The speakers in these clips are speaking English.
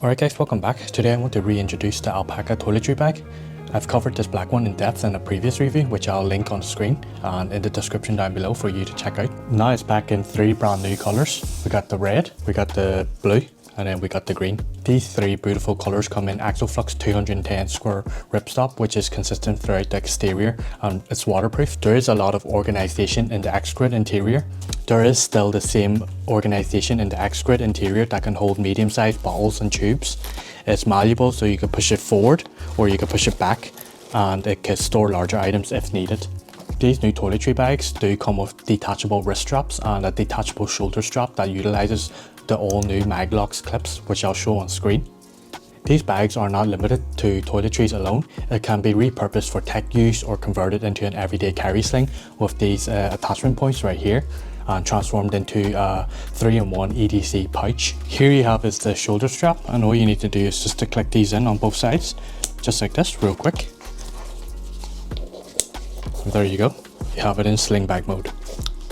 Alright guys, welcome back. Today I want to reintroduce the Alpaka Toiletry bag. I've covered this black one in depth in a previous review, which I'll link on the screen and in the description down below for you to check out. Now it's back in 3 brand new colours. We got the red, we got the blue, and then we got the green. These 3 beautiful colours come in Axoflux 210 square ripstop, which is consistent throughout the exterior and it's waterproof. There is a lot of organisation in the X-Grid interior. There is still the same organisation in the X-Grid interior that can hold medium-sized bottles and tubes. It's malleable, so you can push it forward or you can push it back, and it can store larger items if needed. These new toiletry bags do come with detachable wrist straps and a detachable shoulder strap that utilises the all new Maglocks clips, which I'll show on screen. These bags are not limited to toiletries alone. It can be repurposed for tech use or converted into an everyday carry sling with these attachment points right here, and transformed into a 3-in-1 EDC pouch. Here you have is the shoulder strap, and all you need to do is just to click these in on both sides, just like this, real quick. And there you go, you have it in sling bag mode.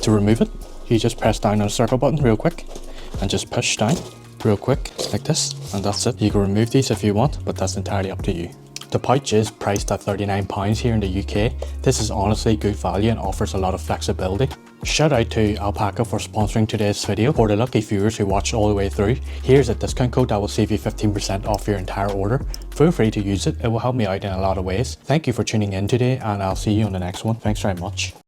To remove it, you just press down on the circle button real quick and just push down real quick like this, and that's it. You can remove these if you want, but that's entirely up to you. The pouch is priced at £39 here in the UK. This is honestly good value and offers a lot of flexibility. Shout out to Alpaka for sponsoring today's video. For the lucky viewers who watched all the way through, here's a discount code that will save you 15% off your entire order. Feel free to use it, it will help me out in a lot of ways. Thank you for tuning in today, and I'll see you on the next one. Thanks very much.